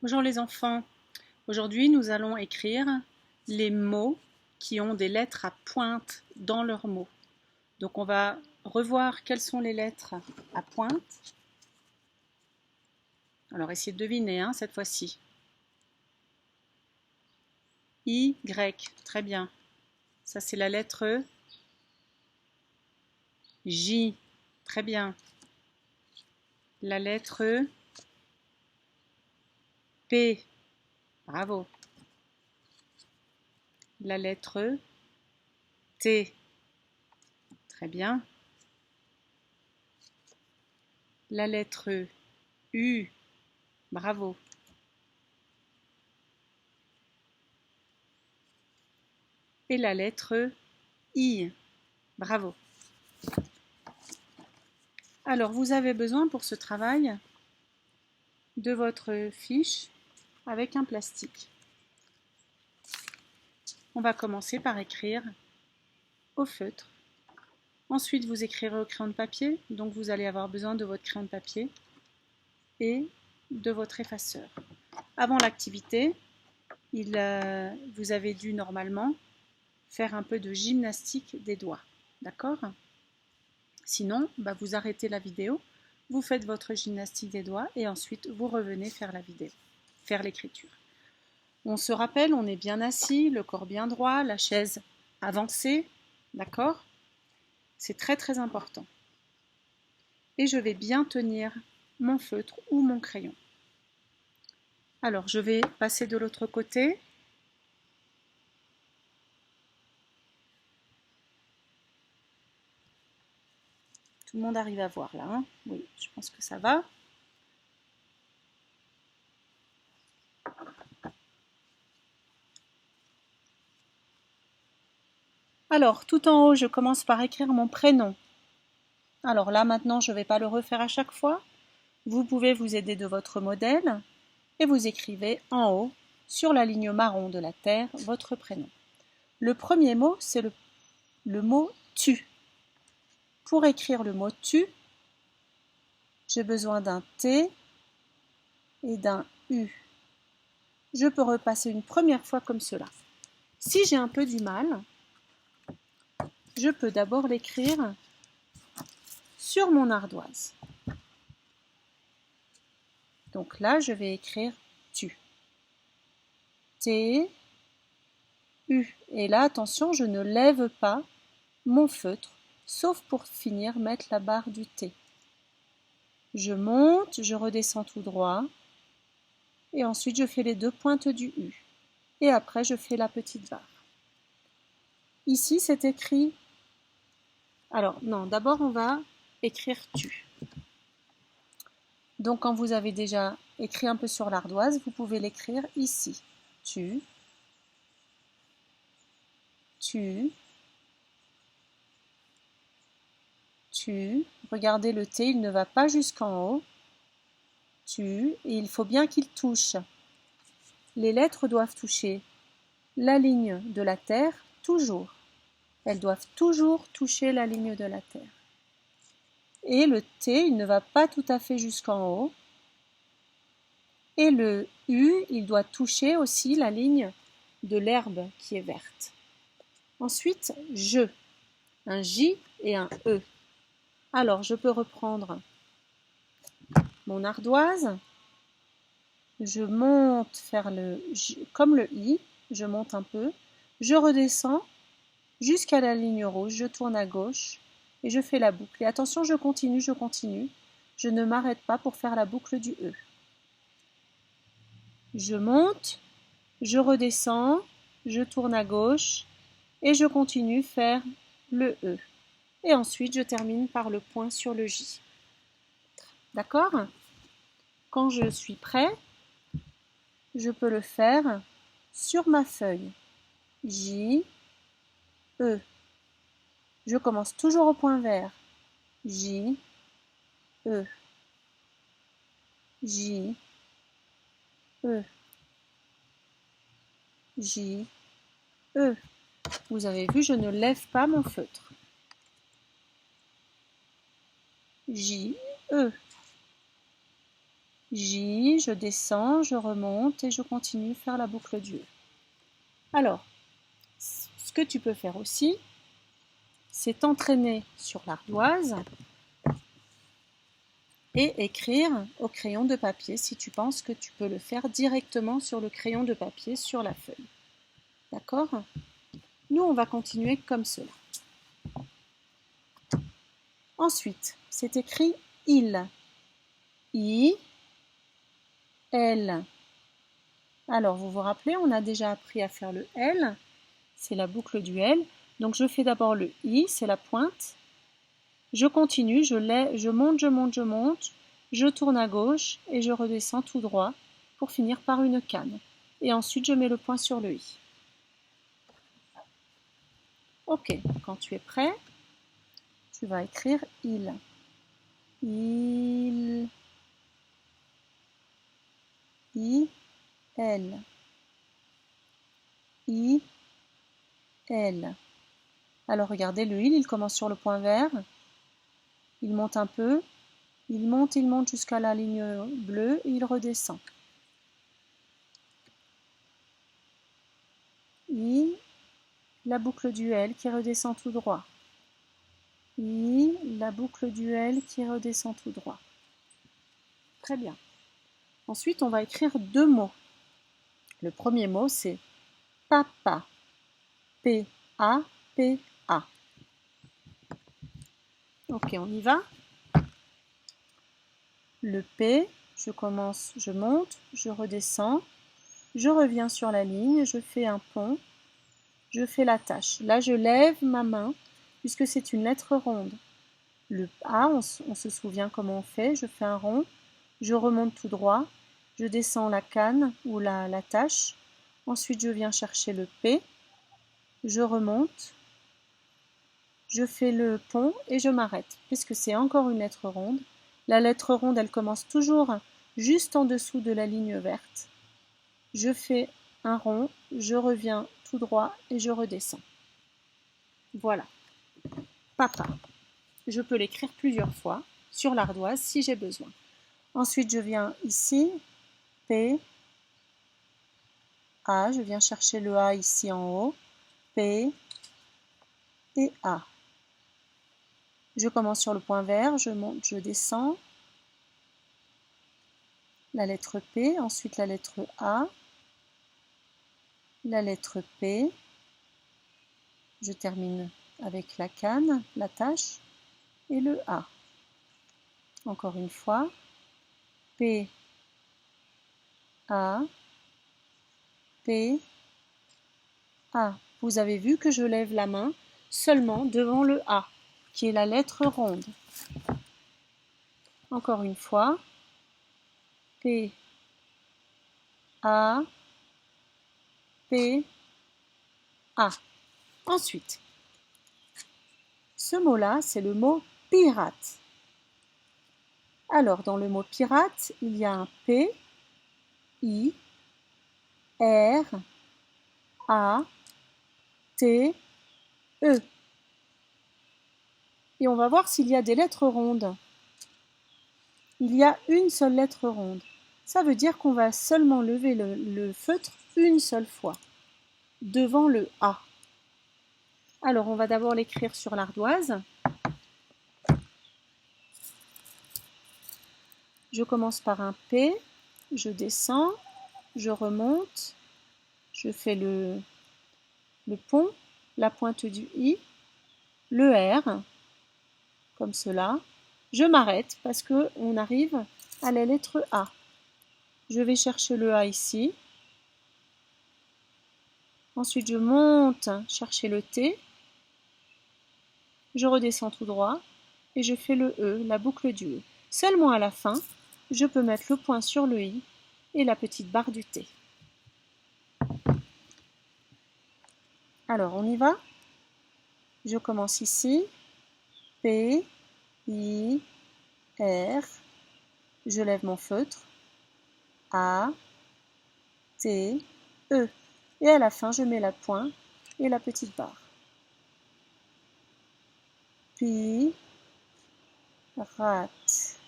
Bonjour les enfants, aujourd'hui nous allons écrire les mots qui ont des lettres à pointe dans leurs mots. Donc on va revoir quelles sont les lettres à pointe. Alors essayez de deviner cette fois-ci. Y, très bien. Ça c'est la lettre J, très bien. La lettre P, bravo. La lettre T, très bien. La lettre U, bravo. Et la lettre I, bravo. Alors, vous avez besoin pour ce travail de votre fiche avec un plastique. On va commencer par écrire au feutre. Ensuite, vous écrirez au crayon de papier, donc vous allez avoir besoin de votre crayon de papier et de votre effaceur. Avant l'activité, vous avez dû normalement faire un peu de gymnastique des doigts, d'accord ? Sinon, vous arrêtez la vidéo, vous faites votre gymnastique des doigts et ensuite vous revenez faire la vidéo, faire l'écriture. On se rappelle, on est bien assis, le corps bien droit, la chaise avancée, d'accord ? C'est très très important. Et je vais bien tenir mon feutre ou mon crayon. Alors, je vais passer de l'autre côté. Tout le monde arrive à voir là, hein ? Oui, je pense que ça va. Alors, tout en haut, je commence par écrire mon prénom. Alors là, maintenant, je ne vais pas le refaire à chaque fois. Vous pouvez vous aider de votre modèle et vous écrivez en haut, sur la ligne marron de la terre, votre prénom. Le premier mot, c'est le mot « tu ». Pour écrire le mot « tu », j'ai besoin d'un T et d'un U. Je peux repasser une première fois comme cela. Si j'ai un peu du mal, je peux d'abord l'écrire sur mon ardoise. Donc là, je vais écrire tu. T, U. Et là, attention, je ne lève pas mon feutre, sauf pour finir mettre la barre du T. Je monte, je redescends tout droit. Et ensuite, je fais les deux pointes du U. Et après, je fais la petite barre. Ici, c'est écrit... Alors, non, d'abord, on va écrire tu. Donc, quand vous avez déjà écrit un peu sur l'ardoise, vous pouvez l'écrire ici. Tu, tu, tu. Regardez le T, il ne va pas jusqu'en haut. Tu, et il faut bien qu'il touche. Les lettres doivent toucher la ligne de la terre, toujours. Elles doivent toujours toucher la ligne de la terre. Et le T, il ne va pas tout à fait jusqu'en haut. Et le U, il doit toucher aussi la ligne de l'herbe qui est verte. Ensuite, je, un J et un E. Alors, je peux reprendre mon ardoise. Je monte faire comme le I, je monte un peu. Je redescends jusqu'à la ligne rouge, je tourne à gauche et je fais la boucle. Et attention, je continue. Je ne m'arrête pas pour faire la boucle du E. Je monte, je redescends, je tourne à gauche et je continue faire le E. Et ensuite, je termine par le point sur le J. D'accord ? Quand je suis prêt, je peux le faire sur ma feuille. J, E. Je commence toujours au point vert. J, E. J, E. J, E. Vous avez vu, je ne lève pas mon feutre. J, E. J, je descends, je remonte et je continue à faire la boucle du E. Alors, ce que tu peux faire aussi, c'est t'entraîner sur l'ardoise et écrire au crayon de papier si tu penses que tu peux le faire directement sur le crayon de papier sur la feuille. D'accord? Nous, on va continuer comme cela. Ensuite, c'est écrit il. I, L. Alors, vous vous rappelez, on a déjà appris à faire le L. C'est la boucle du L. Donc, je fais d'abord le I, c'est la pointe. Je continue, je monte, je monte, je monte. Je tourne à gauche et je redescends tout droit pour finir par une canne. Et ensuite, je mets le point sur le I. Ok, quand tu es prêt, tu vas écrire il. Il. I, L. I, L. Alors regardez, le il commence sur le point vert. Il monte un peu. Il monte jusqu'à la ligne bleue et il redescend. I, la boucle du L qui redescend tout droit. I, la boucle du L qui redescend tout droit. Très bien. Ensuite, on va écrire deux mots. Le premier mot, c'est papa. P-A-P-A. Ok, on y va. Le P, je commence, je monte, je redescends, je reviens sur la ligne, je fais un pont, je fais la tâche. Là, je lève ma main puisque c'est une lettre ronde. Le A, on se souvient comment on fait. Je fais un rond, je remonte tout droit, je descends la canne ou la tâche. Ensuite, je viens chercher le P, je remonte, je fais le pont et je m'arrête puisque c'est encore une lettre ronde. La lettre ronde, elle commence toujours juste en dessous de la ligne verte. Je fais un rond, je reviens tout droit et je redescends. Voilà. Papa. Je peux l'écrire plusieurs fois sur l'ardoise si j'ai besoin. Ensuite, je viens ici, P, A, je viens chercher le A ici en haut, P et A. Je commence sur le point vert, je monte, je descends, la lettre P, ensuite la lettre A, la lettre P, je termine avec la canne, la tâche et le A. Encore une fois, P, A, P, A. Vous avez vu que je lève la main seulement devant le A, qui est la lettre ronde. Encore une fois, P, A, P, A. Ensuite, ce mot-là, c'est le mot pirate. Alors, dans le mot pirate, il y a un P, I, R, A, T, E. Et on va voir s'il y a des lettres rondes. Il y a une seule lettre ronde. Ça veut dire qu'on va seulement lever le feutre une seule fois, devant le A. Alors, on va d'abord l'écrire sur l'ardoise. Je commence par un P, je descends, je remonte, je fais le pont, la pointe du I, le R, comme cela. Je m'arrête parce qu'on arrive à la lettre A. Je vais chercher le A ici. Ensuite, je monte chercher le T. Je redescends tout droit et je fais le E, la boucle du E. Seulement à la fin, je peux mettre le point sur le I et la petite barre du T. Alors, on y va? Je commence ici. P, I, R. Je lève mon feutre. A, T, E. Et à la fin, je mets la pointe et la petite barre. Pirate.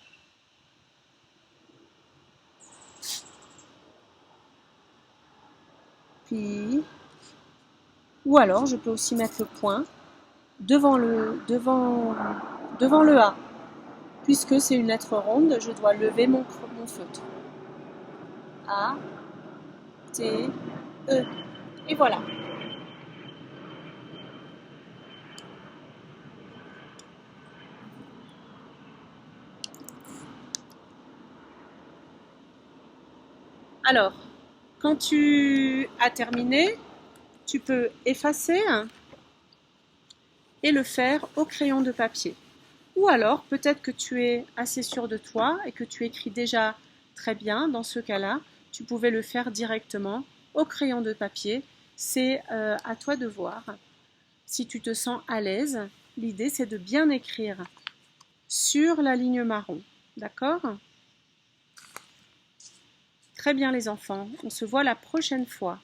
puis, ou alors je peux aussi mettre le point devant le A. Puisque c'est une lettre ronde, je dois lever mon feutre. A, T, E. Et voilà. Alors, quand tu as terminé, tu peux effacer et le faire au crayon de papier. Ou alors, peut-être que tu es assez sûr de toi et que tu écris déjà très bien. Dans ce cas-là, tu pouvais le faire directement au crayon de papier. C'est à toi de voir. Si tu te sens à l'aise, l'idée c'est de bien écrire sur la ligne marron. D'accord ? Très bien les enfants, on se voit la prochaine fois.